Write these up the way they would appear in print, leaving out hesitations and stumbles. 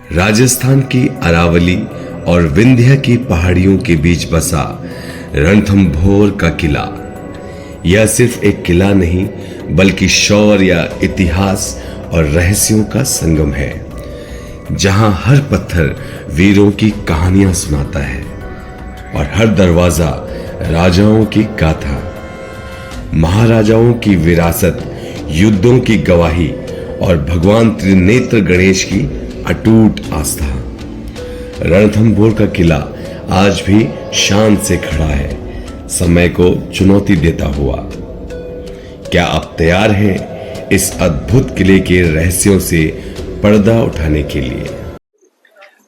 राजस्थान की अरावली और विंध्य की पहाड़ियों के बीच बसा रणथंभौर का किला। यह सिर्फ एक किला नहीं बल्कि शौर्य, इतिहास और रहस्यों का संगम है, जहां हर पत्थर वीरों की कहानियां सुनाता है और हर दरवाजा राजाओं की गाथा, महाराजाओं की विरासत, युद्धों की गवाही और भगवान त्रिनेत्र गणेश की अटूट आस्था। रणथंभौर का किला आज भी शान से खड़ा है, समय को चुनौती देता हुआ। क्या आप तैयार हैं इस अद्भुत किले के रहस्यों से पर्दा उठाने के लिए?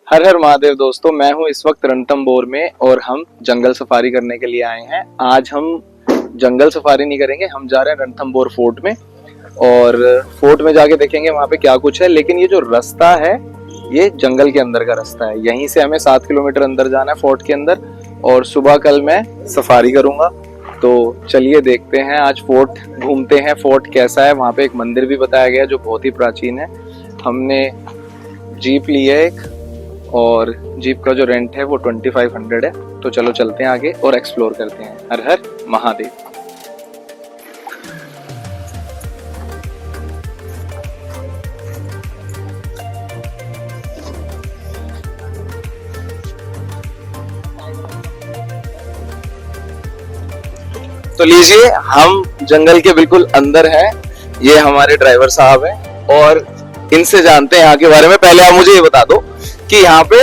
हर हर महादेव दोस्तों, मैं हूं इस वक्त रणथंभौर में और हम जंगल सफारी करने के लिए आए हैं। आज हम जंगल सफारी नहीं करेंगे, हम जा रहे हैं रणथंभौर फोर्ट में और फोर्ट में जाके देखेंगे वहां पे क्या कुछ है। लेकिन ये जो रास्ता है ये जंगल के अंदर का रास्ता है, यहीं से हमें 7 किलोमीटर अंदर जाना है फोर्ट के अंदर। और सुबह कल मैं सफारी करूंगा, तो चलिए देखते हैं, आज फोर्ट घूमते हैं। फोर्ट कैसा है, वहां पे एक मंदिर भी बताया गया जो बहुत ही प्राचीन है। हमने जीप ली है एक, और जीप का जो रेंट है वो 2500 है। तो चलो चलते हैं आगे और एक्सप्लोर करते हैं। हर हर महादेव। तो लीजिए, हम जंगल के बिल्कुल अंदर हैं। ये हमारे ड्राइवर साहब हैं और इनसे जानते हैं यहाँ के बारे में। पहले आप मुझे ये बता दो कि यहाँ पे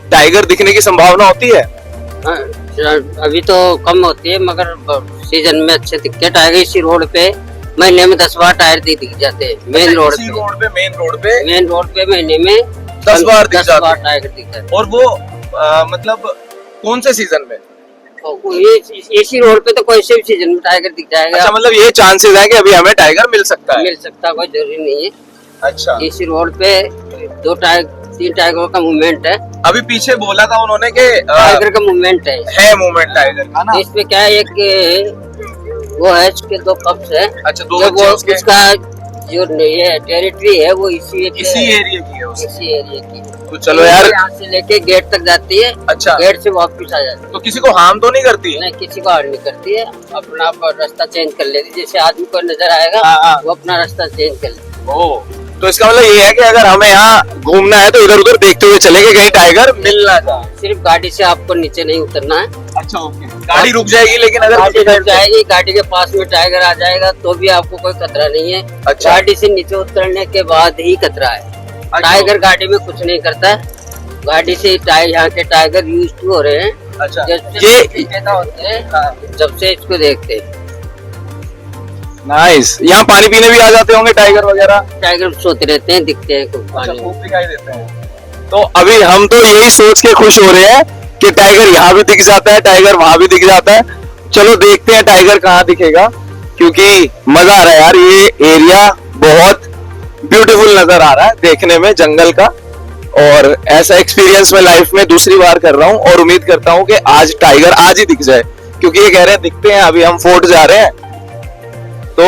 टाइगर दिखने की संभावना होती है? अभी तो कम होती है, मगर सीजन में अच्छे दिखते हैं टाइगर। इसी रोड पे महीने में 10 बार टाइगर दिख जाते हैं। मेन रोड पे महीने में 10 बार टाइगर दिख जाते हैं। और वो मतलब कौन से सीजन में? इसी रोड पे तो कोई से भी सीजन में टाइगर दिख जाएगा। अच्छा, मतलब ये चांसेस है कि अभी हमें टाइगर मिल सकता है? मिल सकता है, कोई जरूरी नहीं है। अच्छा, इसी रोड पे 3 टाइगरों का मूवमेंट है। अभी पीछे बोला था उन्होंने कि टाइगर का मूवमेंट है मूवमेंट टाइगर का ना। इसमें क्या है, एक वो है, इसके 2 कप्स है। अच्छा, 2 उसका जो ये टेरिटरी है वो इसी एरिया की है, इसी एरिया की। तो चलो यार, यहाँ से लेके गेट तक जाती है। अच्छा, गेट से वापस आ जाती है। तो किसी को हार्म तो नहीं करती? नहीं, किसी को हार्म नहीं करती है। अपना रास्ता चेंज कर लेती, जैसे आदमी को नजर आएगा वो अपना रास्ता चेंज कर लेती। ओह, तो इसका मतलब ये है कि अगर हमें यहाँ घूमना है तो इधर उधर देखते हुए चलेंगे, कहीं टाइगर मिलना जाए। सिर्फ गाड़ी से आपको नीचे नहीं उतरना है। अच्छा, ओके। गाड़ी रुक जाएगी, लेकिन अगर गाड़ी रुक जाएगी, गाड़ी के पास में टाइगर आ जाएगा तो भी आपको कोई खतरा नहीं है। अच्छा, गाड़ी से नीचे उतरने के बाद ही खतरा है। टाइगर गाड़ी में कुछ नहीं करता है। गाड़ी से यहाँ के टाइगर यूज टू हो रहे हैं। अच्छा, ये पैदा होते हैं जब से इसको देखते हैं। नाइस। यहाँ पानी पीने भी आ जाते होंगे टाइगर वगैरह? टाइगर सोते रहते हैं, दिखते हैं खूब दिखाई देते हैं। तो अभी हम तो यही सोच के खुश हो रहे हैं कि टाइगर यहाँ भी दिख जाता है, टाइगर वहां भी दिख जाता है। चलो देखते हैं टाइगर कहाँ दिखेगा, क्योंकि मजा आ रहा है यार। ये एरिया बहुत ब्यूटीफुल नजर आ रहा है देखने में, जंगल का। और ऐसा एक्सपीरियंस मैं लाइफ में दूसरी बार कर रहा हूँ और उम्मीद करता हूँ कि आज टाइगर आज ही दिख जाए, क्योंकि ये कह रहे हैं दिखते हैं। अभी हम फोर्ट जा रहे हैं तो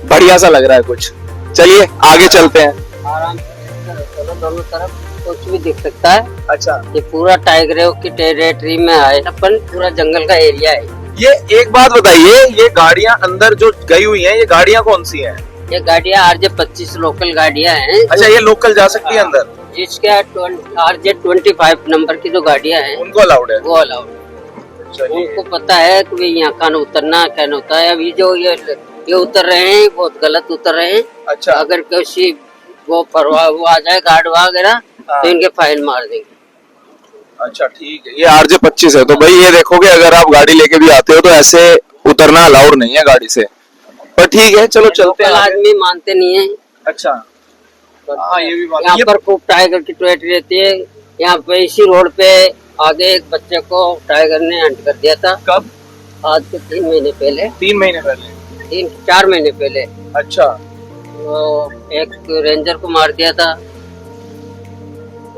बढ़िया सा लग रहा है कुछ। चलिए आगे चलते हैं। आराम से चलो, दोनों तरफ कुछ भी दिख सकता है। अच्छा, ये पूरा टाइगरों की टेरिटरी में आए, अपन पूरा जंगल का एरिया है। ये एक बात बताइए, ये गाड़ियां अंदर जो गई हुई हैं, ये गाड़ियां कौन सी हैं? ये गाड़ियां RJ25 लोकल गाड़ियां हैं। अच्छा, ये लोकल जा सकती है अंदर? जिसके RJ25 नंबर की जो गाड़ियां हैं उनको अलाउड है? वो अलाउड है। उनको पता है कि यहाँ का उतरना क्या होता है। अभी जो ये उतर रहे हैं बहुत गलत उतर रहे हैं। अच्छा, अगर किसी वो परवाह वो आ जाए गार्ड वगैरह तो इनके फाइन मार देंगे। अच्छा, ठीक है। ये RJ25 है, तो भाई ये देखो कि अगर आप गाड़ी लेके भी आते हो तो ऐसे उतरना अलाउड नहीं है गाड़ी से। पर ठीक है, चलो चलते हैं। आदमी मानते नहीं है। अच्छा, हाँ, ये भी बात। यहाँ पर खूब टाइगर की टेरिटरी रहती है। यहाँ पे इसी रोड पे आगे एक बच्चे को टाइगर ने हंट कर दिया था। कब? आज से 3 महीने पहले। 3 महीने पहले? 3-4 महीने पहले। अच्छा, वो एक रेंजर को मार दिया था।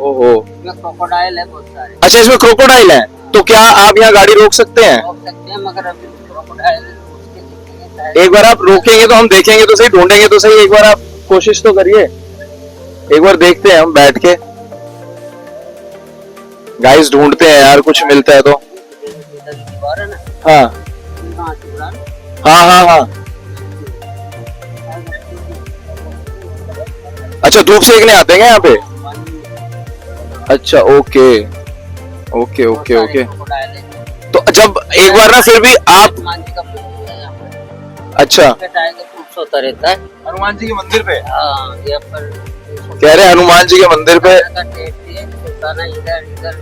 ओहो। इसमें क्रोकोडाइल है बहुत सारे। अच्छा, इसमें क्रोकोडाइल है, तो क्या आप यहाँ गाड़ी रोक सकते हैं? रोक सकते हैं, मगर अभी क्रोकोडाइल एक बार आप रोकेंगे तो हम देखेंगे तो सही, ढूंढेंगे तो सही। एक बार आप कोशिश तो करिए। एक बार देखते हैं हम बैठ के। गाइस ढूंढते हैं यार, कुछ मिलता है तो। दीवार है ना, हाँ हाँ हाँ हाँ। अच्छा धूप सेकने आते हैं यहाँ पे। अच्छा ओके ओके ओके ओके। तो जब एक बार ना फिर भी आप, अच्छा होता रहता है हनुमान जी के मंदिर पे। हाँ, यहाँ पर कह रहे हनुमान जी के मंदिर पे। सुल्ताना इधर इधर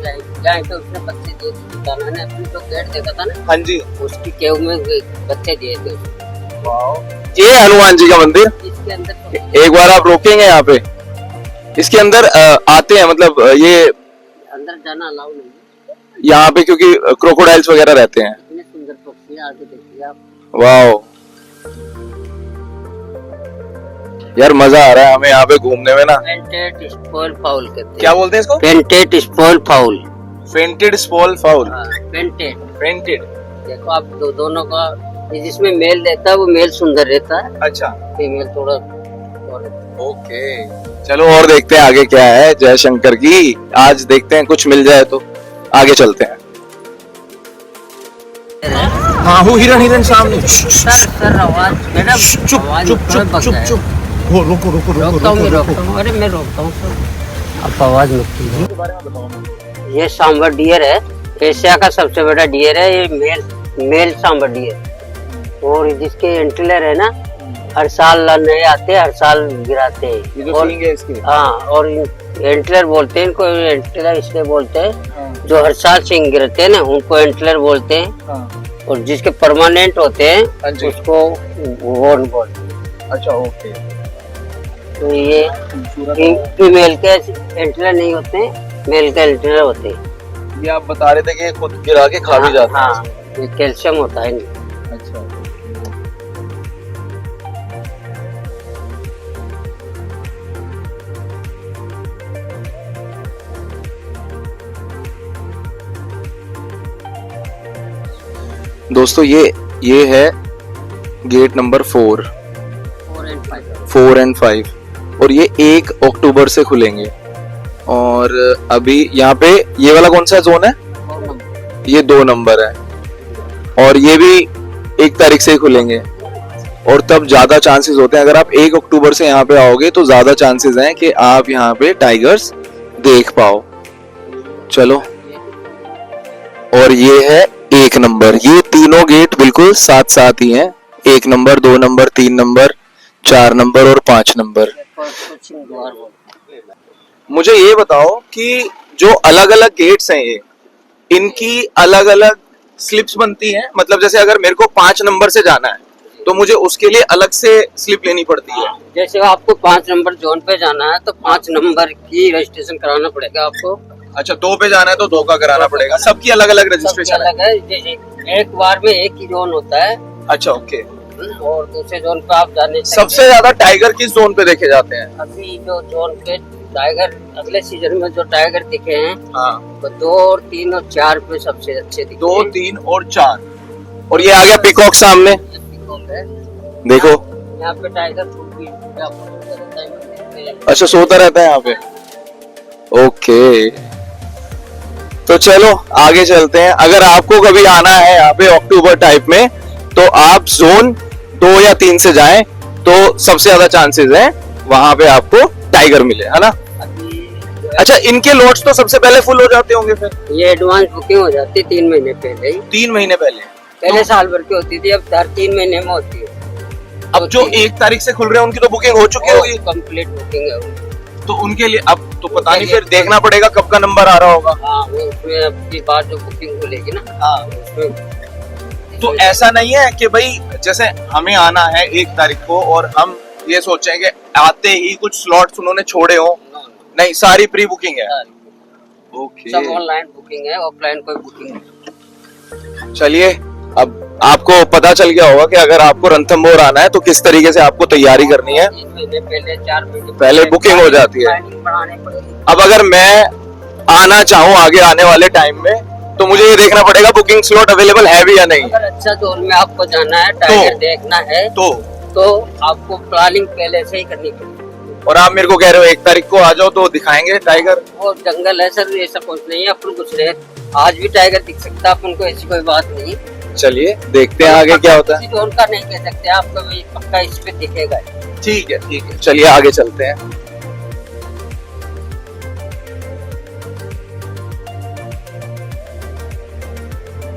जाए तो उसने बच्चे दिए थे, सुल्ताना ने अपनी जो गेट देखा था ना, हाँ जी, उसकी केव में बच्चे दिए थे। ये हनुमान जी का मंदिर। इसके अंदर एक बार आप रोकेंगे यहाँ पे, इसके अंदर आते हैं, मतलब ये अंदर जाना अलाउ नहीं है यहाँ पे क्योंकि क्रोकोडाइल्स वगैरह रहते हैं। इतने सुंदर पक्षी है, आगे देखिए आप। वाह यार मजा आ रहा है हमें यहाँ पे घूमने में ना। पेंटेड स्पॉल फाउल कहते हैं। क्या बोलते हैं इसको? Painted Supaul foul. Fainted Supaul foul. Painted fainted. देखो आप दोनों का, ये जिसमें मेल रहता है वो मेल सुंदर रहता है, अच्छा फीमेल थोड़ा। ओके चलो और देखते हैं आगे क्या है जय शंकर की। आज देखते हैं कुछ मिल जाए तो आगे चलते हैं। हाँ वो हिरन हिरन सामने। सर आवाज मैडम, चुप चुप चुप चुप चुप। वो रोको रोको रोको रोकता हूँ। अरे मैं रोकता हूँ सर, आप आवाज मत कीजिए। ये सांबर डियर है, एशिया का सबसे बड़ा डियर है ये, मेल सांबर डियर। और जिसके एंटीलर है ना, हर साल नए आते हैं, हर साल गिराते हैं। और हाँ, और एंटीलर बोलते हैं इनको, एंटीलर इसलिए बोलते हैं जो हर साल सिंग गिरते हैं ना, उनको एंटीलर बोलते हैं। और जिसके परमानेंट होते हैं उसको हॉर्न बोलते हैं। अच्छा ओके। तो ये फीमेल के एंटीलर नहीं होते हैं, मेल के एंटीलर होते हैं। ये आप बता रहे थे कि खुद गिरा के खा भी जाते हैं। हाँ, ये कैल्शियम होता है इनमें। अच्छा दोस्तों ये है गेट नंबर 4 एंड 5 और ये 1 अक्टूबर से खुलेंगे। और अभी यहाँ पे ये वाला कौन सा जोन है? ये 2 नंबर है और ये भी 1 तारीख से ही खुलेंगे। और तब ज्यादा चांसेस होते हैं, अगर आप 1 अक्टूबर से यहाँ पे आओगे तो ज्यादा चांसेस हैं कि आप यहाँ पे टाइगर्स देख पाओ। चलो, और ये है 1 नंबर। ये तीनों गेट बिल्कुल साथ साथ ही हैं, 1 नंबर 2 नंबर 3 नंबर 4 नंबर और 5 नंबर। मुझे ये बताओ कि जो अलग अलग गेट्स हैं ये, इनकी अलग अलग स्लिप्स बनती हैं? मतलब जैसे अगर मेरे को 5 नंबर से जाना है तो मुझे उसके लिए अलग से स्लिप लेनी पड़ती है? जैसे आपको 5 नंबर जोन पे जाना है तो 5 नंबर की रजिस्ट्रेशन कराना पड़ेगा आपको। अच्छा, 2 पे जाना है तो 2 का कराना पड़ेगा। सबकी अलग अलग रजिस्ट्रेशन अलग है। एक बार में एक ही जोन होता है। अच्छा ओके। और दूसरे जोन पे आप जाने सबसे ज्यादा टाइगर किस जोन पे देखे जाते हैं? अभी जो जोन पे टाइगर अगले सीजन में जो टाइगर दिखे हैं, हाँ, तो 2 और 3 और 4 पे सबसे अच्छे दिखे। 2 3 और 4। और ये आ गया पीकॉक सामने, देखो यहाँ पे टाइगर भी अच्छा सोता रहता है यहाँ पे। ओके तो चलो आगे चलते हैं। अगर आपको कभी आना है यहाँ पे अक्टूबर टाइप में तो आप जोन 2 या 3 से जाएं तो सबसे ज्यादा चांसेस हैं वहां पे आपको टाइगर मिले, है ना? अच्छा, इनके लॉट्स तो सबसे पहले फुल हो जाते होंगे फिर? ये एडवांस बुकिंग हो जाती है 3 महीने पहले ही। 3 महीने पहले साल भर की होती थी, अब 3 महीने में होती है। अब जो 1 तारीख से खुल रहे हैं उनकी तो बुकिंग हो चुकी होगी? कंप्लीट बुकिंग है तो उनके लिए अब तो पता नहीं, फिर देखना पड़ेगा कब का नंबर आ रहा होगा। हाँ, उसमें अपनी बात जो बुकिंग खुलेगी ना, हाँ उसमें। तो ऐसा नहीं है कि भाई जैसे हमें आना है 1 तारीख को और हम ये सोचे कि आते ही कुछ स्लॉट्स उन्होंने छोड़े हो, नहीं, सारी प्री बुकिंग है। ओके, सब ऑनलाइन बुकिंग है, ऑफलाइन कोई बुकिंग नहीं। चलिए, अब आपको पता चल गया होगा कि अगर आपको रणथंभौर आना है तो किस तरीके से आपको तैयारी करनी है। 3 महीने पहले 4 महीने पहले बुकिंग हो जाती है। अब अगर मैं आना चाहूँ आगे आने वाले टाइम में तो मुझे ये देखना पड़ेगा बुकिंग स्लॉट अवेलेबल है भी या नहीं। अगर अच्छा जोन में आपको जाना है, टाइगर देखना है तो आपको प्लानिंग पहले से ही करनी पड़ेगी। और आप मेरे को कह रहे हो 1 तारीख को आ जाओ तो दिखाएंगे टाइगर। वो जंगल है सर, ऐसा कुछ नहीं है, अपन कुछ रहे आज भी टाइगर दिख सकता है, अपन को ऐसी कोई बात नहीं। चलिए देखते हैं आगे क्या होता है। किसी और का नहीं कह सकते, आपको भी पक्का इस पे दिखेगा। ठीक है चलिए आगे चलते हैं।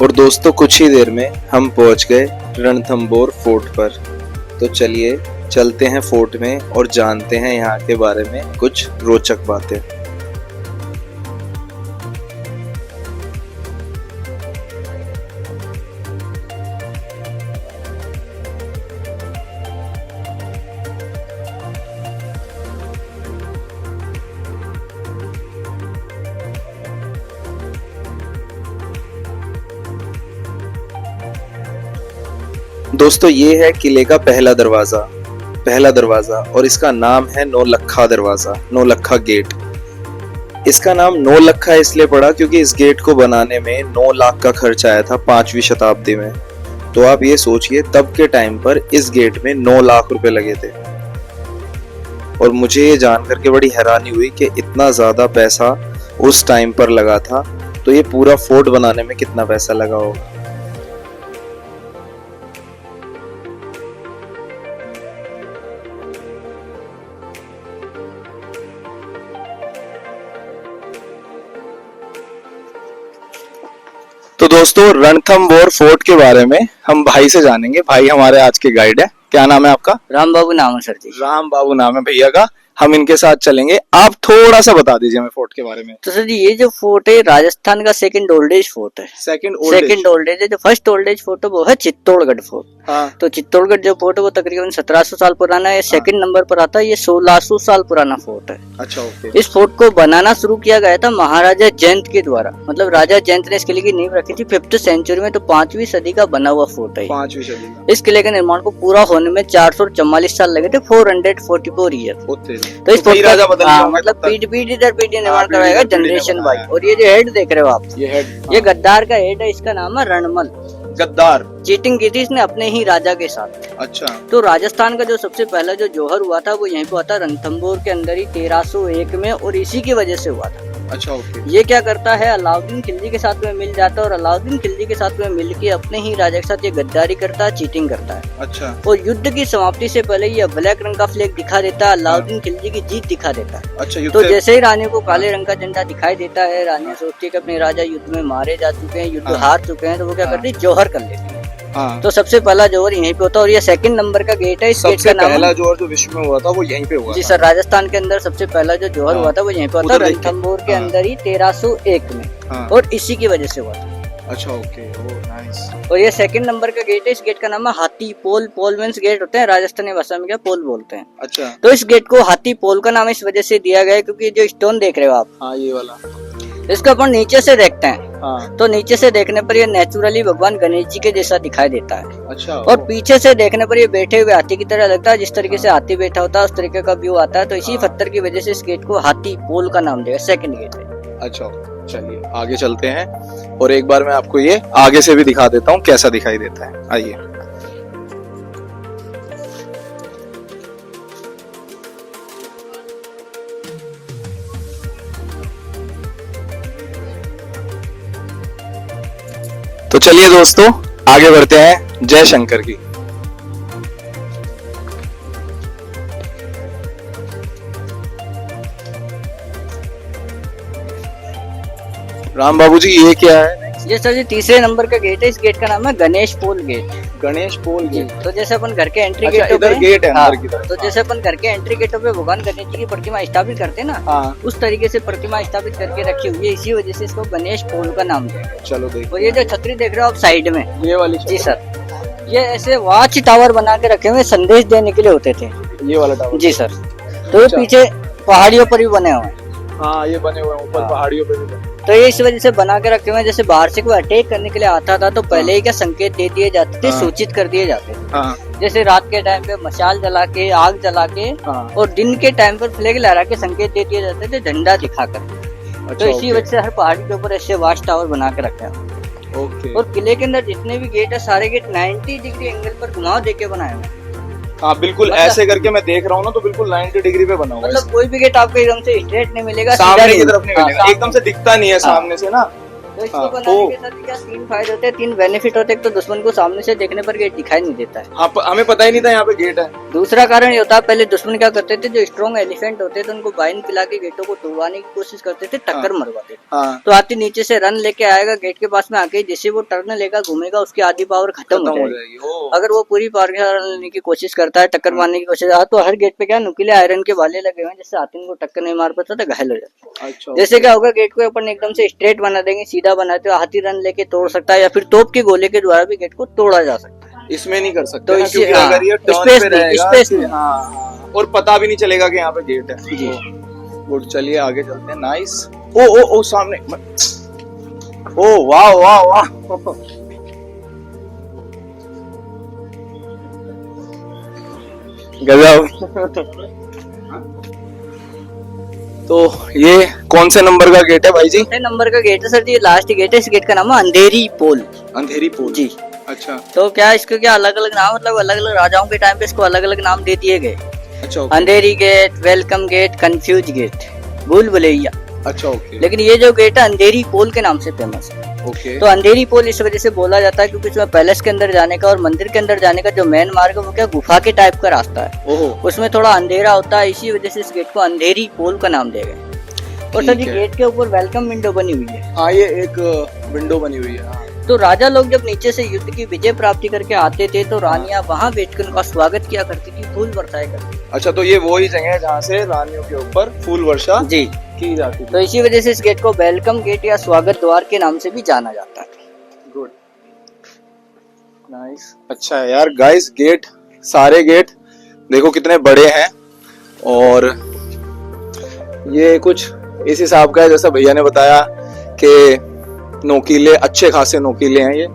और दोस्तों कुछ ही देर में हम पहुंच गए रणथंभौर फोर्ट पर। तो चलिए चलते हैं फोर्ट में और जानते हैं यहाँ के बारे में कुछ रोचक बातें। दोस्तों ये है किले का पहला दरवाजा और इसका नाम है नौलखा दरवाजा, नौलखा गेट। इसका नाम नौलखा इसलिए पड़ा क्योंकि इस गेट को बनाने में 9 लाख का खर्च आया था 5वीं शताब्दी में। तो आप ये सोचिए तब के टाइम पर इस गेट में 9 लाख रुपए लगे थे। और मुझे ये जानकर के बड़ी हैरानी हुई कि इतना ज्यादा पैसा उस टाइम पर लगा था, तो ये पूरा फोर्ट बनाने में कितना पैसा लगा होगा। तो दोस्तों रणथंभौर फोर्ट के बारे में हम भाई से जानेंगे। भाई हमारे आज के गाइड है। क्या नाम है आपका? राम बाबू नाम है सर जी। राम बाबू नाम है भैया का। हम इनके साथ चलेंगे। आप थोड़ा सा बता दीजिए हमें फोर्ट के बारे में। तो सर जी ये जो फोर्ट है राजस्थान का सेकंड ओल्डेज फोर्ट है। सेकंड ओल्डेज है। जो फर्स्ट ओल्डेज फोर्ट है वो है चित्तौड़गढ़ फोर्ट। हाँ। तो चित्तौड़गढ़ जो फोर्ट है वो तकरीबन 1700 साल पुराना है। सेकंड नंबर पर आता है, ये 1600 साल पुराना फोर्ट है। अच्छा ओके। इस फोर्ट को बनाना शुरू किया गया था महाराजा जयंत के द्वारा, मतलब राजा जयंत ने इस किले की नींव रखी थी 5th सेंचुरी में। तो 5वीं सदी का बना हुआ फोर्ट है। 5वीं सदी। इस किले के निर्माण को पूरा होने में 444 साल लगे थे, 444 ईयर। तो इस फोर्ट का मतलब पीढ़ी दर पीढ़ी निर्माण करवाएगा जनरेशन वाइज। और ये जो हेड देख रहे हो आप, ये गद्दार का हेड है, इसका नाम है रणमल। गद्दार चीटिंग की थी इसने अपने ही राजा के साथ। अच्छा। तो राजस्थान का जो सबसे पहला जो जौहर हुआ था वो यहीं पे हुआ था रणथंभौर के अंदर ही 1301 में, और इसी की वजह से हुआ था। अच्छा ओके। ये क्या करता है, अलाउद्दीन खिलजी के साथ में मिल जाता है, और अलाउद्दीन खिलजी के साथ में मिलके अपने ही राजा के साथ ये गद्दारी करता है, चीटिंग करता है। अच्छा। और युद्ध की समाप्ति से पहले ये ब्लैक रंग का फ्लैग दिखा देता है, अलाउद्दीन खिलजी की जीत दिखा देता है। अच्छा। तो जैसे ही रानी को काले रंग का झंडा दिखाई देता है, रानी सोचती है कि अपने राजा युद्ध में मारे जा चुके हैं, युद्ध हार चुके हैं, तो वो क्या करती है, जौहर कर लेती है। हाँ। तो सबसे पहला जौहर यहीं पे होता है। और ये सेकंड नंबर का गेट है। इस गेट का नाम पहला जौहर जो विश्व में हुआ था वो यहीं पे हुआ जी सर। राजस्थान के अंदर सबसे पहला जो जौहर हुआ था वो यहीं पे हुआ था, रणथंभौर के अंदर ही 1301 में। और इसी की वजह से हुआ था। अच्छा ओके। Oh nice. और ये सेकंड नंबर का गेट है। इस गेट का नाम है हाथी पोल। पोल मींस गेट होते हैं, राजस्थानी भाषा में क्या पोल बोलते हैं। अच्छा। तो इस गेट को हाथी पोल का नाम इस वजह से दिया गया है क्योंकि जो स्टोन देख रहे हो आप, हाँ ये वाला, इसको अपन नीचे से देखते हैं। हाँ। तो नीचे से देखने पर ये नेचुरली भगवान गणेश जी के जैसा दिखाई देता है। अच्छा। और पीछे से देखने पर ये बैठे हुए हाथी की तरह लगता है, जिस तरीके से हाथी बैठा होता है उस तरीके का व्यू आता है। तो इसी पत्थर की वजह से इस गेट को हाथी पोल का नाम दिया, सेकंड गेट है। अच्छा चलिए आगे चलते हैं और एक बार मैं आपको ये आगे से भी दिखा देता हूँ कैसा दिखाई देता है। आइए। तो चलिए दोस्तों आगे बढ़ते हैं जय शंकर की। राम बाबू जी ये क्या है? ये सर जी तीसरे नंबर का गेट है। इस गेट का नाम है गणेश पोल गेट। गणेश पोल गेट। तो जैसे अपन घर के एंट्री अच्छा, गेटों इधर पे गेट है अंदर की तरफ। तो जैसे अपन घर के एंट्री गेटों पे भगवान गणेश जी की प्रतिमा स्थापित करते हैं ना, हाँ। उस तरीके से प्रतिमा स्थापित करके रखी हुई है। इसी वजह से इसको गणेश पोल का नाम दिया। चलो देखो। और ये जो छतरी देख रहे हो आप साइड में, ये वाली जी सर, ये ऐसे वॉच टावर बना के रखे हुए संदेश देने के लिए होते थे। ये वाला टावर? जी सर। तो ये पीछे पहाड़ियों पर भी बने हुए हैं। हाँ ये बने हुए हैं ऊपर पहाड़ियों पे भी। तो ये इस वजह से बना के रखे हुए हैं, जैसे बाहर से कोई अटैक करने के लिए आता था तो पहले ही क्या संकेत दे दिए जाते थे, सूचित कर दिए जाते थे। हाँ। जैसे रात के टाइम पे मशाल जला के, आग जला के, और दिन के टाइम पर फ्लैग लहरा के संकेत दे दिए जाते थे, झंडा दिखाकर। अच्छा, तो इसी वजह से हर पहाड़ी के ऊपर ऐसे वॉच टावर बना के रखा है। ओके। और किले के अंदर जितने भी गेट है सारे गेट 90 डिग्री एंगल पर घुमाव देके बनाए हुए हैं। हाँ बिल्कुल ऐसे करके मैं देख रहा हूँ ना, तो बिल्कुल 90 डिग्री पे बना हुआ है। मतलब कोई भी गेट आपको एकदम से स्ट्रेट नहीं मिलेगा, सामने की तरफ नहीं हाँ, मिलेगा, एकदम से दिखता नहीं है सामने से ना। तो इसको हाँ, बनाने तो- के साथ क्या 3 फायदे होते हैं, 3 बेनिफिट होते हैं। एक तो दुश्मन को सामने से देखने पर गेट दिखाई नहीं देता है। हाँ हमें पता ही नहीं था यहाँ पे गेट है। दूसरा कारण ये होता है, पहले दुश्मन क्या करते थे, जो स्ट्रॉन्ग एलिफेंट होते थे उनको बाइन पिला के गेटों को तोड़वाने की कोशिश करते थे, टक्कर मरवाते थे। हाँ तो हाथी नीचे से रन लेके आएगा, गेट के पास में आके जैसे वो टर्न लेकर घूमेगा, उसकी आधी पावर खत्म हो जाएगी। ओ, अगर वो पूरी पावर के साथ रन लेने की कोशिश करता है, टक्कर मारने की कोशिश, तो हर गेट पे क्या नुकीले आयरन के भाले लगे हुए हैं, जिससे हाथी को टक्कर नहीं मार पाता था, घायल हो जाता। अच्छा जैसे क्या होगा, गेट को अपन एकदम से स्ट्रेट बना देंगे, सीधा बनाते हो, हाथी रन लेके तोड़ सकता है, या फिर तोप के गोले के द्वारा भी गेट को तोड़ा जा सकता है। इसमें नहीं कर सकते तो ना, इसी- क्योंकि हाँ, अगर ये टर्न स्पेस पे नहीं, रहेगा स्पेस कि- नहीं। हाँ, और पता भी नहीं चलेगा कि यहाँ पे गेट है। जी। गुड, चलिए आगे चलते हैं। नाइस। ओ ओ ओ सामने, ओ वाह वाह वाह, गजब। तो ये कौन से नंबर का गेट है भाई जी? छठे नंबर का गेट है सर जी, लास्ट गेट है। इस गेट का नाम है अंधेरी पोल। अंधेरी पोल। जी। अच्छा तो क्या इसके क्या अलग अलग नाम, मतलब अलग अलग राजाओं के टाइम पे इसको अलग अलग नाम दे दिए गए। अच्छा okay. Andheri gate, welcome gate, confuse gate, भूल भुलैया। अच्छा ओके लेकिन ये जो गेट है अंधेरी पोल के नाम से फेमस है। ओके। तो अंधेरी पोल इस वजह से बोला जाता है क्योंकि इसमें पैलेस के अंदर जाने का और मंदिर के अंदर जाने का जो मेन मार्ग है वो क्या गुफा के टाइप का रास्ता है, ओहो। उसमें थोड़ा अंधेरा होता है, इसी वजह से इस गेट को अंधेरी पोल का नाम दिया गया। और सर जी ठीक है। गेट के ऊपर वेलकम विंडो बनी हुई है। हाँ ये एक विंडो बनी हुई है। हाँ। तो राजा लोग जब नीचे से युद्ध की विजय प्राप्ति करके आते थे तो रानियां वहां बैठकर उनका स्वागत किया करती थी, फूल बरसाया करती अच्छा, तो ये वही जगह है जहाँ से रानियों के ऊपर फूल वर्षा थी। जी। की जाती तो थी। इसी वजह से इस गेट को वेलकम गेट या स्वागत द्वार के नाम से भी जाना जाता है। Good, nice. अच्छा है यार गाइस, गेट, सारे गेट देखो कितने बड़े हैं, और ये कुछ इस हिसाब का है जैसा भैया ने बताया कि नोकीले, अच्छे खासे नोकीले हैं ये,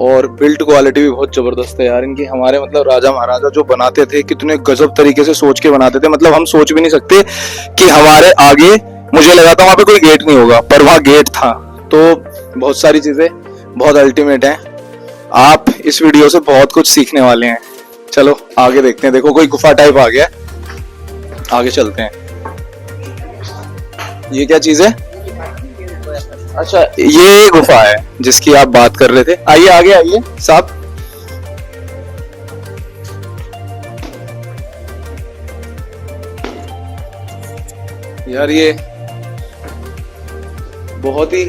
और बिल्ड क्वालिटी भी बहुत जबरदस्त है यार इनकी। हमारे मतलब राजा महाराजा जो बनाते थे कितने गजब तरीके से सोच के बनाते थे, मतलब हम सोच भी नहीं सकते कि हमारे आगे, मुझे लगा था वहां पे कोई गेट नहीं होगा पर वहां गेट था। तो बहुत सारी चीजें बहुत अल्टीमेट हैं, आप इस वीडियो से बहुत कुछ सीखने वाले हैं। चलो आगे देखते हैं। देखो कोई गुफा टाइप आ गया, आगे चलते हैं। ये क्या चीज है? अच्छा ये गुफा है जिसकी आप बात कर रहे थे। आइए आगे आइए साहब। यार ये बहुत ही,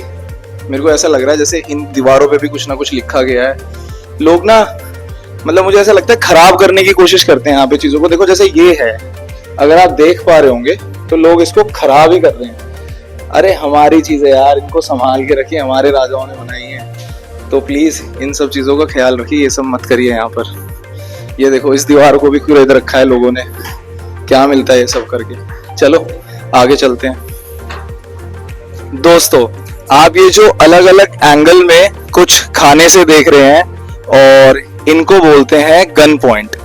मेरे को ऐसा लग रहा है जैसे इन दीवारों पे भी कुछ ना कुछ लिखा गया है। लोग ना, मतलब मुझे ऐसा लगता है खराब करने की कोशिश करते हैं यहाँ पे चीजों को। देखो जैसे ये है, अगर आप देख पा रहे होंगे तो लोग इसको खराब ही कर रहे हैं। अरे हमारी चीजें यार, इनको संभाल के रखिए, हमारे राजाओं ने बनाई है, तो प्लीज इन सब चीजों का ख्याल रखिए, ये सब मत करिए यहाँ पर। ये देखो इस दीवार को भी खरीद रखा है लोगों ने, क्या मिलता है ये सब करके। चलो आगे चलते हैं। दोस्तों आप ये जो अलग अलग एंगल में कुछ खाने से देख रहे हैं, और इनको बोलते हैं गन पॉइंट।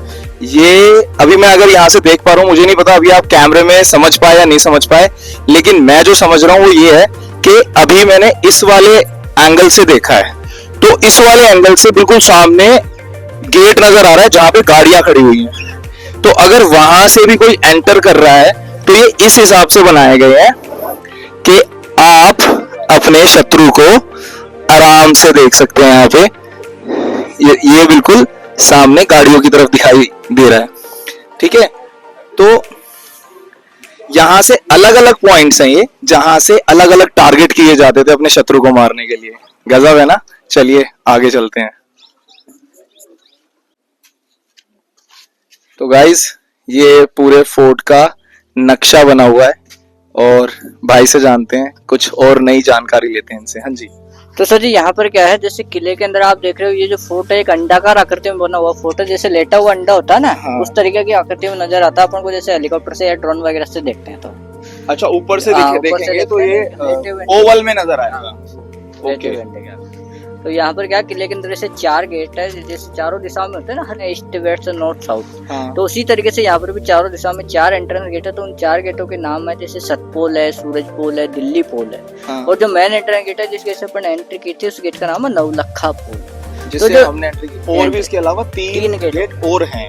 ये अभी मैं अगर यहाँ से देख पा रहा हूँ, मुझे नहीं पता अभी आप कैमरे में समझ पाए या नहीं समझ पाए, लेकिन मैं जो समझ रहा हूँ वो ये है कि अभी मैंने इस वाले एंगल से देखा है, तो इस वाले एंगल से बिल्कुल सामने गेट नजर आ रहा है जहां पे गाड़ियां खड़ी हुई हैं। तो अगर वहां से भी कोई एंटर कर रहा है तो ये इस हिसाब से बनाए गए हैं कि आप अपने शत्रु को आराम से देख सकते हैं। यहाँ पे ये बिल्कुल सामने गाड़ियों की तरफ दिखाई दे रहा है, ठीक है। तो यहां से अलग अलग पॉइंट्स हैं ये, जहां से अलग अलग टारगेट किए जाते थे अपने शत्रु को मारने के लिए। गजब है ना। चलिए आगे चलते हैं। तो गाइस ये पूरे फोर्ट का नक्शा बना हुआ है, और भाई से जानते हैं कुछ और नई जानकारी लेते हैं इनसे। हाँ जी। तो सर जी यहाँ पर क्या है, जैसे किले के अंदर आप देख रहे हो ये जो फोर्ट है एक अंडाकार आकृति में बना हुआ फोर्ट है, जैसे लेटा हुआ अंडा होता है ना, हाँ। उस तरीके की आकृति में नजर आता है अपन को, जैसे हेलीकॉप्टर से या ड्रोन वगैरह से देखते हैं। तो अच्छा ऊपर से हाँ, ऊपर से देखेंगे तो देखते ये हैं, लेटे हुए ओवल में नजर आएगा। लेटे हुए अंडे का। तो यहाँ पर क्या किले के अंदर ऐसे 4 गेट है, जैसे चारों दिशा में होते हैं ना, हर ईस्ट वेस्ट नॉर्थ साउथ। हाँ। तो उसी तरीके से यहाँ पर भी चारों दिशा में 4 एंट्रेंस गेट है। तो उन 4 गेटों के नाम है, जैसे सतपोल है, सूरज पोल है, दिल्ली पोल है, हाँ। और जो मेन एंट्रेंस गेट है जिस गेट से अपन एंट्री की थी उस गेट का नाम है नवलखा पोल। जिससे तो जो हमने एंट्री की, और भी इसके अलावा तीन गेट गेट और हैं।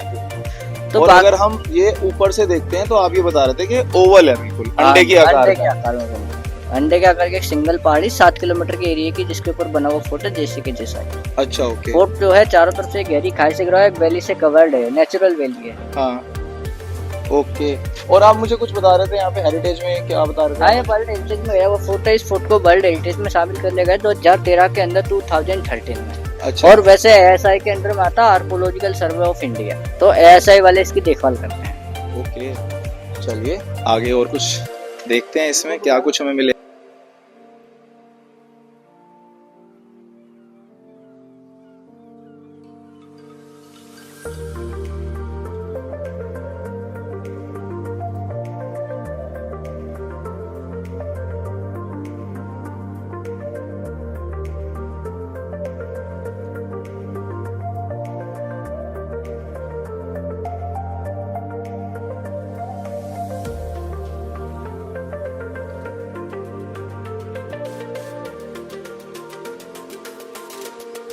तो और अगर हम ये ऊपर से देखते हैं तो आप ये बता रहे थे कि ओवल है, बिल्कुल अंडे के आकार अंडे के आकार में बना। अंडे के आकार की एक सिंगल पहाड़ी 7 किलोमीटर के एरिया की, जिसके ऊपर बना हुआ फोर्ट है जैसे के जैसा है। अच्छा ओके। फोर्ट जो है चारों तरफ से गहरी खाई से घिरा है, एक वैली से कवर्ड है, नेचुरल वैली है। हाँ ओके। और आप मुझे कुछ बता रहे थे यहाँ पे हेरिटेज में, क्या बता रहे थे? हाँ, ये वर्ल्ड हेरिटेज में है वो फोर्ट है। इस फोर्ट को वर्ल्ड हेरिटेज में शामिल कर लिया गया 2013 के अंदर 2013 में। अच्छा। और वैसे ASI के अंडर में आता आर्कोलॉजिकल सर्वे ऑफ इंडिया, तो ASI वाले इसकी देखभाल करते हैं। ओके चलिए आगे और कुछ देखते हैं इसमें क्या कुछ हमें मिले।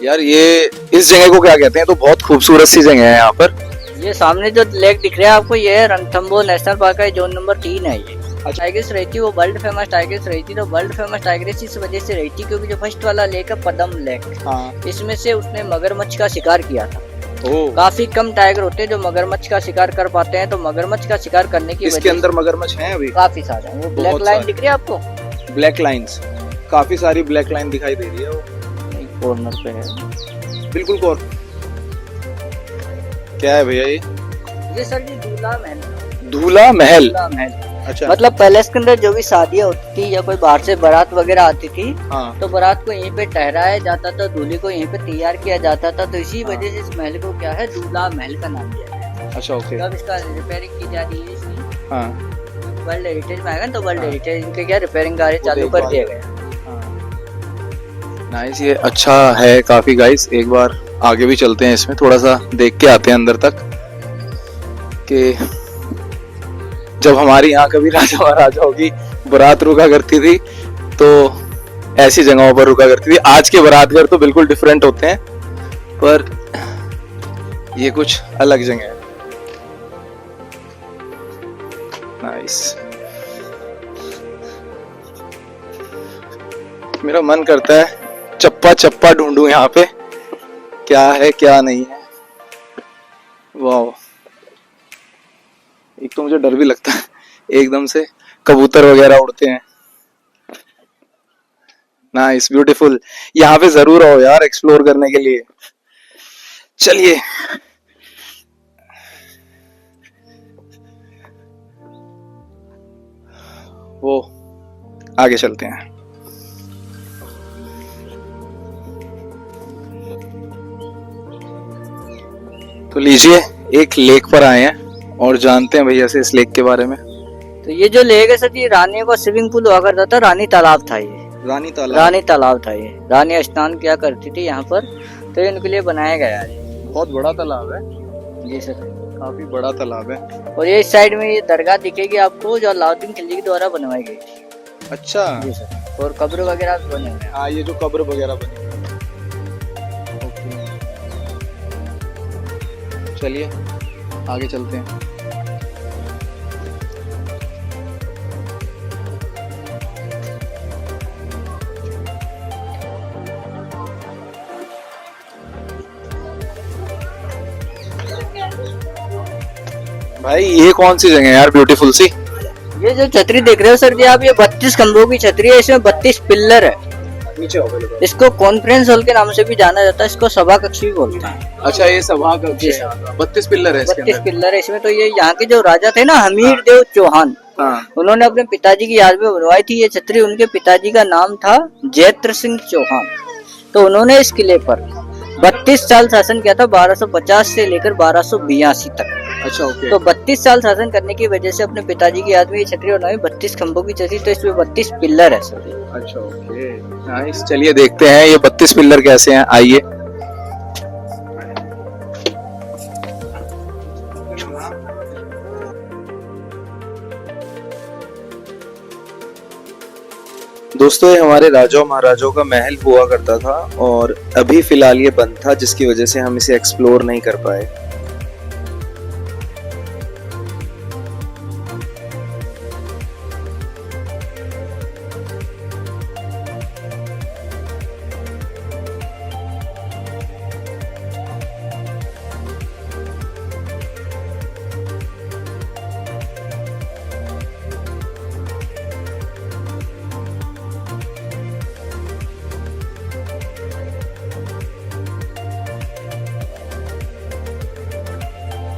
यार ये इस जगह को क्या कहते हैं? तो बहुत खूबसूरत सी जगह है यहाँ पर। ये सामने जो लेक दिख रहा है आपको, ये है रणथंभौर नेशनल पार्क का जोन नंबर 3 है ये। टाइग्रिस रही थी, वो वर्ल्ड फेमस टाइग्रिस रही थी। तो वर्ल्ड फेमस टाइग्रिस इस वजह से रही थी क्योंकि जो फर्स्ट वाला लेक है पदम लेक, हाँ। इसमें से उसने मगरमच्छ का शिकार किया था। ओह। काफी कम टाइगर होते हैं जो मगरमच्छ का शिकार कर पाते हैं, तो मगरमच्छ का शिकार करने की इसके अंदर मगरमच्छ हैं अभी काफी सारे हैं। वो ब्लैक बहुत लाइन सारे। दिख रही है आपको, ब्लैक लाइंस, काफी सारी ब्लैक लाइन दिखाई दे रही है। वो एक कॉर्नर पे है बिल्कुल कौर। क्या है भैया ये सर जी दूल्हा महल। दूल्हा महल। दूल्हा महल अच्छा। मतलब पैलेस के अंदर जो भी शादियां होती थी या कोई बाहर से बारात वगैरह आती थी, हाँ। तो बारात को यहीं पे ठहराया जाता था, दूल्हे को यहीं पे तैयार किया जाता था। तो इसी वजह से इस महल को क्या है, दूल्हा महल का नाम दिया गया। अच्छा ओके। अब इसका रिपेयरिंग की जा रही है इसकी, हाँ। वर्ल्ड हेरिटेज में आएगा तो वर्ल्ड हेरिटेज इनके क्या रिपेयरिंग कार्य चालू कर दिया गया। नाइस, ये अच्छा है काफी गाइस। एक बार आगे भी चलते हैं, इसमें थोड़ा सा देख के आते हैं अंदर तक कि जब हमारी यहाँ कभी राजा महाराजाओं की बारात रुका करती थी तो ऐसी जगहों पर रुका करती थी। आज के बारातगर तो बिल्कुल डिफरेंट होते हैं, पर ये कुछ अलग जगह है। नाइस। मेरा मन करता है चप्पा चप्पा ढूंढूं यहाँ पे, क्या है क्या नहीं है। वाह, एक तो मुझे डर भी लगता है, एकदम से कबूतर वगैरह उड़ते हैं। Nice, beautiful. यहाँ पे जरूर आओ यार एक्सप्लोर करने के लिए। चलिए वो आगे चलते हैं। तो लीजिए, एक लेक पर आए हैं और जानते हैं भैया से इस लेक के बारे में। तो ये जो लेक है सर जी, रानियों का स्विमिंग पूल हुआ करता था, रानी तालाब था ये। रानी तालाब। रानी तालाब था ये, रानी स्नान किया करती थी यहाँ पर, तो ये इनके लिए बनाया गया है। बहुत बड़ा तालाब है जी सर, काफी बड़ा तालाब है। और ये इस साइड में ये दरगाह दिखेगी आपको जो अलाउद्दीन खिलजी के द्वारा बनवाई गई थी। अच्छा। जी सर, और कब्र वगैरह भी बने हुए हैं। हाँ, ये जो कब्र वगैरह बनी। चलिए आगे चलते हैं। भाई ये कौन सी जगह है यार, ब्यूटीफुल सी? ये जो छतरी देख रहे हो सर जी आप, ये 32 खंभों की छतरी है, इसमें 32 पिल्लर है। नीचे हो गए। इसको कॉन्फ्रेंस हॉल के नाम से भी जाना जाता है, इसको सभा कक्ष भी बोलते हैं। अच्छा, ये सभा कक्ष है। 32 पिल्लर है इसके 32 अंदर। पिल्लर है इसमें। तो ये यहाँ के जो राजा थे ना, हमीर देव चौहान, हाँ। उन्होंने अपने पिताजी की याद में बनवाई थी ये छतरी। उनके पिताजी का नाम था जैत्र सिंह चौहान। तो उन्होंने इस किले पर 32 साल शासन किया था, 1250 से लेकर 1282 तक। अच्छा ओके। तो 32 साल शासन करने की वजह से अपने पिताजी की याद में ये छतरी बनाई, 32 खंभों की छतरी। तो इसमें 32 पिल्लर है सर। अच्छा ओके, नाइस। चलिए देखते हैं ये 32 पिल्लर कैसे हैं, आइए। दोस्तों, ये हमारे राजाओं महाराजाओं का महल हुआ करता था और अभी फिलहाल ये बंद था, जिसकी वजह से हम इसे एक्सप्लोर नहीं कर पाए।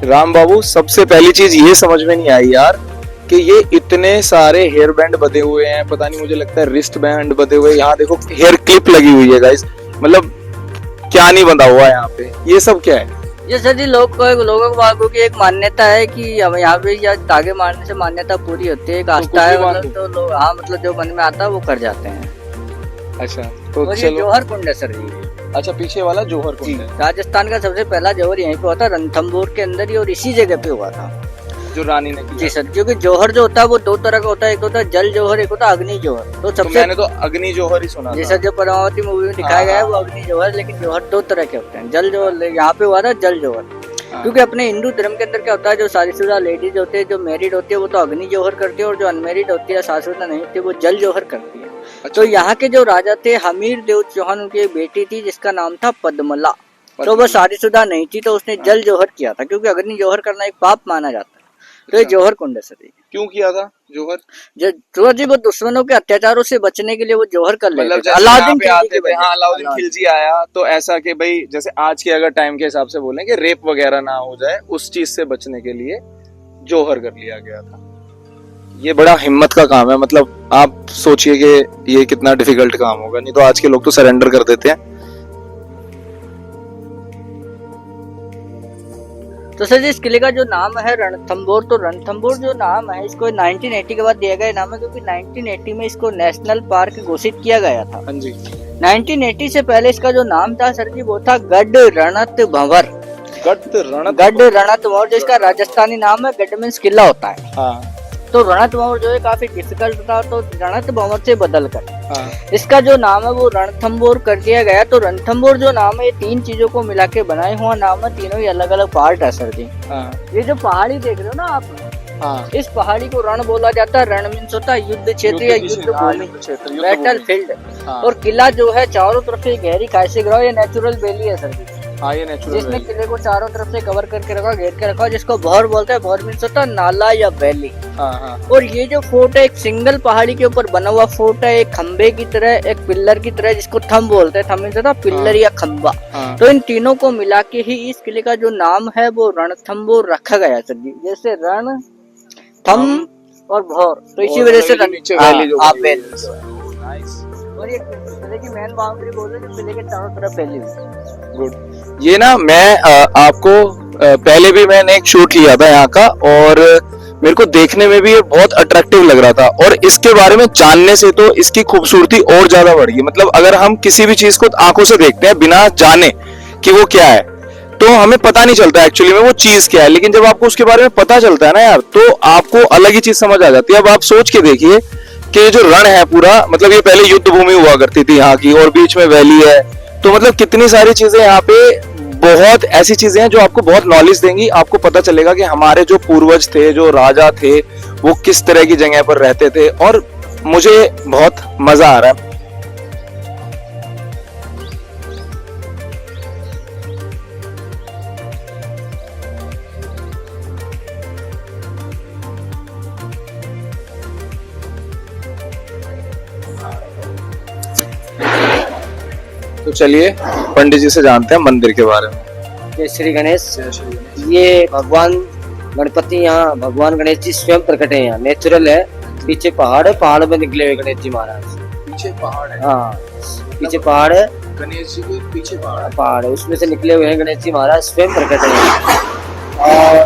राम बाबू, सबसे पहली चीज ये समझ में नहीं आई यार कि ये इतने सारे हेयर बैंड बंधे हुए हैं, पता नहीं, मुझे लगता है रिस्ट बैंड बंधे हुए हैं। यहाँ देखो हेयर क्लिप लगी हुई है गाइस, मतलब क्या नहीं बंधा हुआ है यहाँ पे, ये सब क्या है? ये सर जी लोगों की एक मान्यता है कि हम यहाँ पे या धागे मारने से मान्यता पूरी होती है, एक आस्था है, मतलब तो लोग, हाँ मतलब जो मन में आता है वो कर जाते हैं। अच्छा तो और ये चलो। जौहर कुंड है सर जी। अच्छा, पीछे वाला जौहर कुंड है, राजस्थान का सबसे पहला जौहर यहीं पे हुआ था, रणथंभौर के अंदर ही, और इसी जगह पे हुआ था जो रानी ने किया। जी सर। क्योंकि जौहर जो होता है वो दो तरह का होता है, एक होता है जल जौहर, एक होता है अग्नि जौहर। तो तो सबसे मैंने तो अग्नि जौहर ही सुना जी था। सर, जो पद्मावती मूवी में दिखाया गया है वो अग्नि जौहर, लेकिन जौहर दो तरह के होते हैं। जल जौहर यहाँ पे हुआ था जल जौहर, क्योंकि अपने हिंदू धर्म के अंदर क्या होता है, जो शादीशुदा लेडीज होते हैं, जो मैरिड होती है वो तो अग्नि जौहर करती है, और जो अनमेरिड होती है, शादीशुदा नहीं होती है, वो जल जौहर करती है। तो यहाँ के जो राजा थे हमीर देव चौहान, उनकी एक बेटी थी जिसका नाम था पद्मला। तो वो शादीशुदा नहीं थी, तो उसने जल जौहर किया था, क्योंकि अग्नि जौहर करना एक पाप माना जाता है। तो ये जौहर कुंड है सर जी। क्यों किया था जौहर? जो जी वो दुश्मनों के अत्याचारों से बचने के लिए वो जौहर कर लेते मतलब थे। जैसे अलाउद्दीन यहाँ पे आते खिलजी थे, हाँ अलाउद्दीन खिलजी आया तो ऐसा कि भाई जैसे आज के अगर टाइम के हिसाब से बोलें कि रेप वगैरह ना हो जाए, उस चीज से बचने के लिए जौहर कर लिया गया था। ये बड़ा हिम्मत का काम है, मतलब आप सोचिए कि ये कितना डिफिकल्ट काम होगा, नहीं तो आज के लोग तो सरेंडर कर देते हैं। तो सर जी इस किले का जो नाम है रणथंभौर, तो रणथंभौर जो नाम है इसको 1980 के बाद दिया गया नाम है, क्योंकि 1980 में इसको नेशनल पार्क घोषित किया गया था। हाँ जी। 1980 से पहले इसका जो नाम था सर जी वो था गढ़ रणत भंवर। गढ़ गढ़ रणत भंवर, जो इसका राजस्थानी नाम है, गढ़ मीन्स किला होता है। हाँ। तो रणत भंवर जो है काफी डिफिकल्ट था, तो रणत भंवर से बदल कर हाँ। इसका जो नाम है वो रणथंभौर कर दिया गया। तो रणथंभौर जो नाम है ये तीन चीजों को मिला के बनाए हुआ नाम है, तीनों ही अलग अलग पार्ट है सर जी। हाँ। ये जो पहाड़ी देख रहे हो ना आप, हाँ। इस पहाड़ी को रण बोला जाता है। रण मीन्स होता है युद्ध क्षेत्र या युद्ध भूमि, बैटल फील्ड। और किला जो है चारों तरफ से गहरी खाई से घिरा, ये नेचुरल वैली है सर जी। हाँ, ये नेचुरल जिसने किले को चारों तरफ से कवर करके रखा, घेर के रखा, जिसको भौर बोलते हैं। भौर मीन्स होता है नाला या वैली। और ये जो फोर्ट है एक सिंगल पहाड़ी के ऊपर बना हुआ फोर्ट है, एक खंबे की तरह, एक पिल्लर की तरह, जिसको थंब बोलते हैं। थंब मीन्स होता है पिल्लर या खंबा। तो इन तीनों को मिला के ही इस किले का जो नाम है वो रणथंभौर रखा गया सर जी। जैसे रण, थंब और भौर, तो इसी वजह से और ये किले की मेन बाउंड्री बोल रहे हैं, किले के चारों तरफ फैली हुई। गुड। ये ना मैं आपको पहले भी मैंने एक शूट लिया था यहाँ का, और मेरे को देखने में भी ये बहुत अट्रैक्टिव लग रहा था, और इसके बारे में जानने से तो इसकी खूबसूरती और ज्यादा बढ़ गई। मतलब अगर हम किसी भी चीज को आंखों से देखते हैं बिना जाने कि वो क्या है, तो हमें पता नहीं चलता एक्चुअली में वो चीज क्या है। लेकिन जब आपको उसके बारे में पता चलता है ना यार, तो आपको अलग ही चीज समझ आ जाती है। अब आप सोच के देखिए कि ये जो रण है पूरा, मतलब ये पहले युद्ध भूमि हुआ करती थी यहाँ की, और बीच में वैली है। तो मतलब कितनी सारी चीजें यहाँ पे, बहुत ऐसी चीजें हैं जो आपको बहुत नॉलेज देंगी। आपको पता चलेगा कि हमारे जो पूर्वज थे, जो राजा थे, वो किस तरह की जगह पर रहते थे, और मुझे बहुत मजा आ रहा है। तो चलिए पंडित जी से जानते हैं मंदिर के बारे में। जय श्री गणेश। ये भगवान गणपति यहाँ, भगवान गणेश जी स्वयं प्रकट है यहाँ, नेचुरल है। पीछे पहाड़ है, पहाड़ में निकले हुए गणेश जी महाराज। पीछे पहाड़ है? हाँ, पीछे पहाड़ है, गणेश जी के पीछे पहाड़ है, उसमें से निकले हुए हैं गणेश जी महाराज, स्वयं प्रकट है। और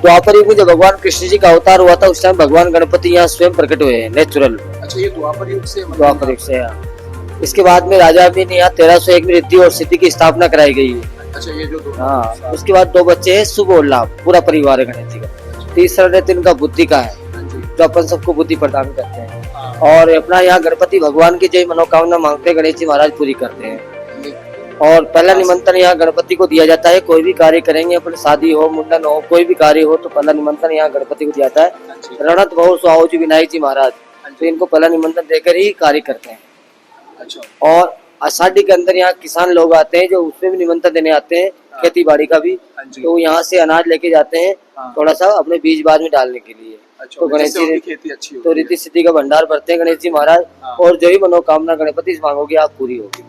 द्वापर युग में जब भगवान कृष्ण जी का अवतार हुआ था, उस टाइम भगवान गणपति यहाँ स्वयं प्रकट हुए हैं, नेचुरल। अच्छा, ये द्वापर युग से? द्वापर युग से। इसके बाद में राजा भी ने यहाँ 1301 में रिद्धि और सिद्धि की स्थापना कराई गई है। अच्छा, ये जो हाँ, उसके बाद दो बच्चे हैं, शुभ और लाभ, पूरा परिवार है गणेश जी का। तीसरा रहते इनका बुद्धि का है, जो अपन सबको बुद्धि प्रदान करते हैं। और अपना यहाँ गणपति भगवान की जो मनोकामना मांगते हैं, गणेश जी महाराज पूरी करते हैं। और पहला निमंत्रण यहाँ गणपति को दिया जाता है। कोई भी कार्य करेंगे, अपनी शादी हो, मुंडन हो, कोई भी कार्य हो, तो पहला निमंत्रण यहाँ गणपति को दिया जाता है। रणत बहु स्वाहो जी विनायक जी महाराज, तो इनको पहला निमंत्रण देकर ही कार्य करते हैं। और आषाढ़ी के अंदर यहाँ किसान लोग आते हैं, जो उसमें भी निमंत्रण देने आते हैं, खेती बाड़ी का भी। तो यहाँ से अनाज लेके जाते हैं, थोड़ा सा अपने बीज बाज में डालने के लिए। तो गणेश जी खेती अच्छी तो रिद्धि सिद्धि का भंडार भरते हैं गणेश जी महाराज। और जो ही मनोकामना गणपति से मांगोगे आप पूरी होगी।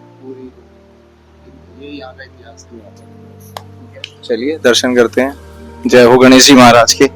ये यहाँ का इतिहास है। चलिए दर्शन करते हैं। जय हो गणेश जी महाराज के।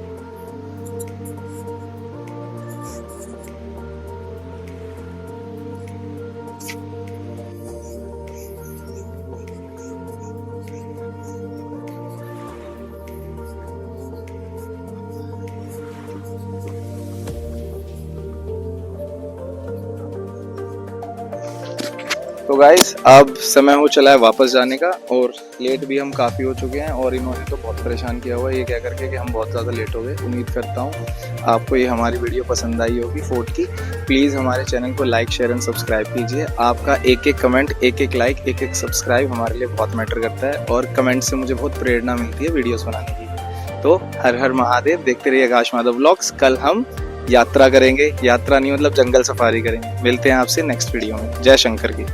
तो गाइस अब समय हो चला है वापस जाने का, और लेट भी हम काफ़ी हो चुके हैं, और इन्होंने तो बहुत परेशान किया हुआ है ये कह करके कि हम बहुत ज़्यादा लेट हो गए। उम्मीद करता हूँ आपको ये हमारी वीडियो पसंद आई होगी फोर्ट की। प्लीज़ हमारे चैनल को लाइक शेयर एंड सब्सक्राइब कीजिए। आपका एक एक कमेंट, एक एक लाइक, एक एक सब्सक्राइब हमारे लिए बहुत मैटर करता है, और कमेंट से मुझे बहुत प्रेरणा मिलती है वीडियोज़ बनाने की। तो हर हर महादेव। देखते रहिए आकाश माधव व्लॉग्स। कल हम यात्रा करेंगे, यात्रा नहीं मतलब जंगल सफारी करेंगे। मिलते हैं आपसे नेक्स्ट वीडियो में। जय शंकर की।